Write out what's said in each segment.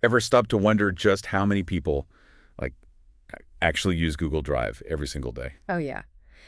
Ever stop to wonder just how many people, like, actually use Google Drive every single day? Oh, yeah.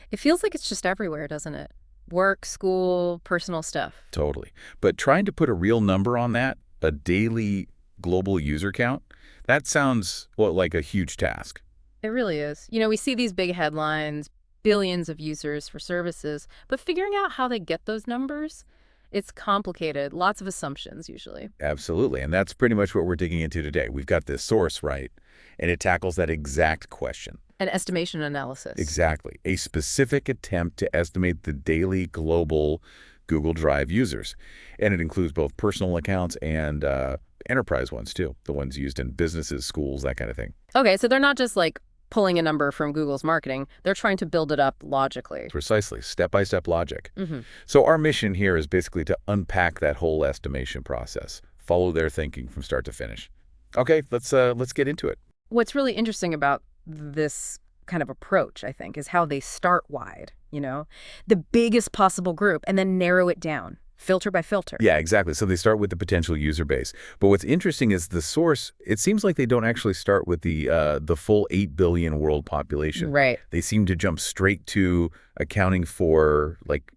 It feels like it's just everywhere, doesn't it? Work, school, personal stuff. Totally. But trying to put a real number on that, a daily global user count, that sounds, well, like a huge task. It really is. We see these big headlines, billions of users for services, but figuring out how they get those numbers, it's complicated. Lots of assumptions, usually. Absolutely. And that's pretty much what we're digging into today. We've got this source, right? And it tackles that exact question. An estimation analysis. Exactly. A specific attempt to estimate the daily global Google Drive users. And it includes both personal accounts and enterprise ones, too. The ones used in businesses, schools, that kind of thing. Okay, so they're not just like pulling a number from Google's marketing. They're trying to build it up logically. Precisely. Step-by-step logic. Mm-hmm. So our mission here is basically to unpack that whole estimation process. Follow their thinking from start to finish. Okay, let's get into it. What's really interesting about this kind of approach, I think, is how they start wide, the biggest possible group, and then narrow it down, filter by filter. Yeah, exactly. So they start with the potential user base. But what's interesting is the source, it seems like they don't actually start with the full 8 billion world population. Right. They seem to jump straight to accounting for, like,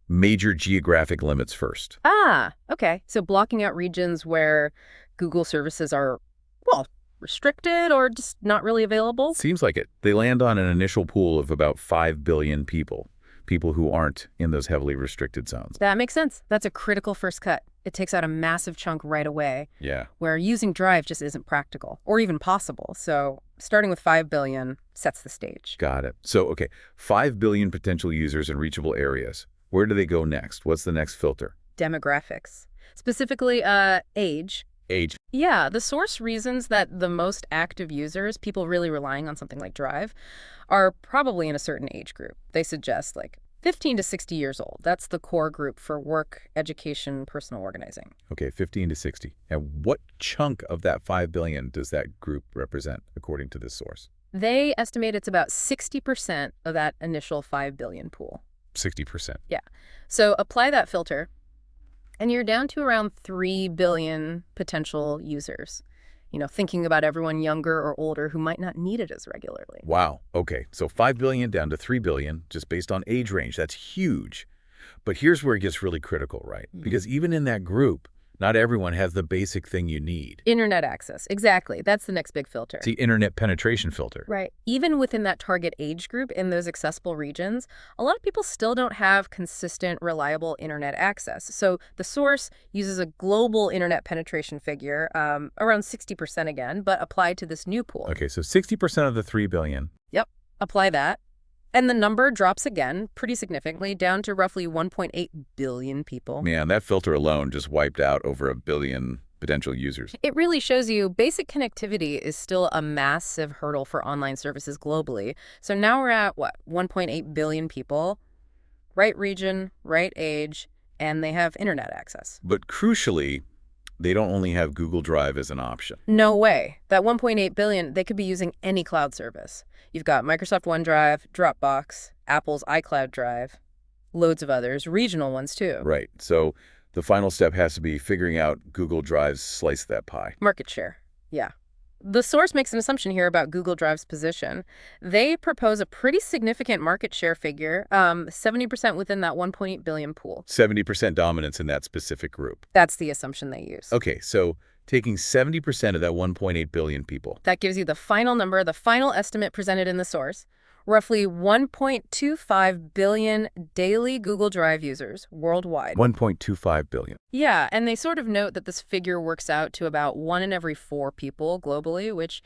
major geographic limits first. Ah, okay. So blocking out regions where Google services are, well, restricted or just not really available? Seems like it. They land on an initial pool of about 5 billion people who aren't in those heavily restricted zones. That makes sense. That's a critical first cut. It takes out a massive chunk right away. Yeah. Where using Drive just isn't practical or even possible. So starting with 5 billion sets the stage. Got it. So, okay, 5 billion potential users in reachable areas. Where do they go next? What's the next filter? Demographics. Specifically, age. Age. Yeah, the source reasons that the most active users, people really relying on something like Drive, are probably in a certain age group. They suggest like 15 to 60 years old. That's the core group for work, education, personal organizing. Okay, 15 to 60. And what chunk of that 5 billion does that group represent, according to this source? They estimate it's about 60% of that initial 5 billion pool. 60%. Yeah. So apply that filter, and you're down to around 3 billion potential users. Thinking about everyone younger or older who might not need it as regularly. Wow. Okay, so 5 billion down to 3 billion, just based on age range. That's huge. But here's where it gets really critical, right? Because even in that group, not everyone has the basic thing you need. Internet access. Exactly. That's the next big filter. It's the internet penetration filter. Right. Even within that target age group in those accessible regions, a lot of people still don't have consistent, reliable internet access. So the source uses a global internet penetration figure, around 60% again, but applied to this new pool. Okay, so 60% of the 3 billion. Yep. Apply that. And the number drops again pretty significantly down to roughly 1.8 billion people. Man, that filter alone just wiped out over 1 billion potential users. It really shows you basic connectivity is still a massive hurdle for online services globally. So now we're at, 1.8 billion people, right region, right age, and they have internet access. But crucially, they don't only have Google Drive as an option. No way. That 1.8 billion, they could be using any cloud service. You've got Microsoft OneDrive, Dropbox, Apple's iCloud Drive, loads of others, regional ones too. Right. So the final step has to be figuring out Google Drive's slice of that pie. Market share. Yeah. The source makes an assumption here about Google Drive's position. They propose a pretty significant market share figure, 70% within that 1.8 billion pool. 70% dominance in that specific group. That's the assumption they use. Okay, so taking 70% of that 1.8 billion people. That gives you the final number, the final estimate presented in the source. Roughly 1.25 billion daily Google Drive users worldwide. 1.25 billion. Yeah, and they sort of note that this figure works out to about 1 in every 4 people globally, which,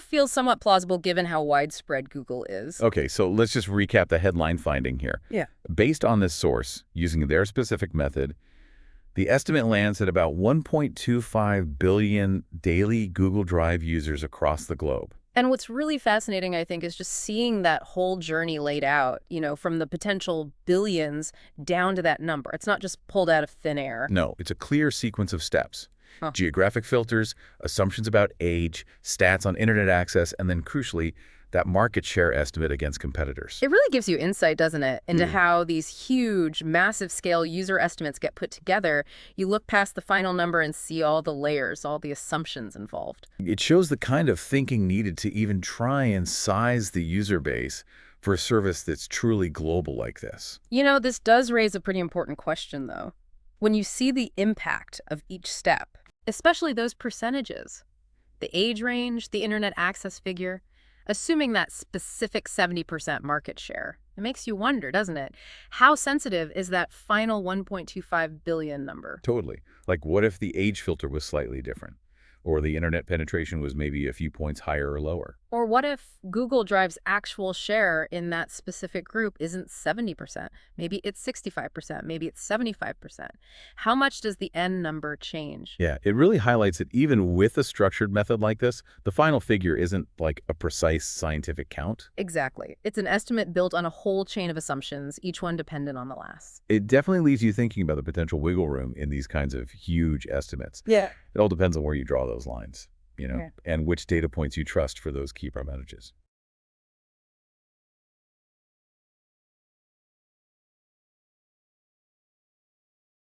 feels somewhat plausible given how widespread Google is. Okay, so let's just recap the headline finding here. Yeah. Based on this source, using their specific method, the estimate lands at about 1.25 billion daily Google Drive users across the globe. And what's really fascinating, I think, is just seeing that whole journey laid out, from the potential billions down to that number. It's not just pulled out of thin air. No, it's a clear sequence of steps. Huh. Geographic filters, assumptions about age, stats on internet access, and then, crucially, that market share estimate against competitors. It really gives you insight, doesn't it, into how these huge, massive scale user estimates get put together. You look past the final number and see all the layers, all the assumptions involved. It shows the kind of thinking needed to even try and size the user base for a service that's truly global like this. This does raise a pretty important question, though. When you see the impact of each step, especially those percentages, the age range, the internet access figure, assuming that specific 70% market share, it makes you wonder, doesn't it? How sensitive is that final 1.25 billion number? Totally. Like, what if the age filter was slightly different? Or the internet penetration was maybe a few points higher or lower? Or what if Google Drive's actual share in that specific group isn't 70%? Maybe it's 65%, maybe it's 75%. How much does the end number change? Yeah, it really highlights that even with a structured method like this, the final figure isn't like a precise scientific count. Exactly. It's an estimate built on a whole chain of assumptions, each one dependent on the last. It definitely leaves you thinking about the potential wiggle room in these kinds of huge estimates. Yeah. It all depends on where you draw those lines, Yeah. and which data points you trust for those key percentages.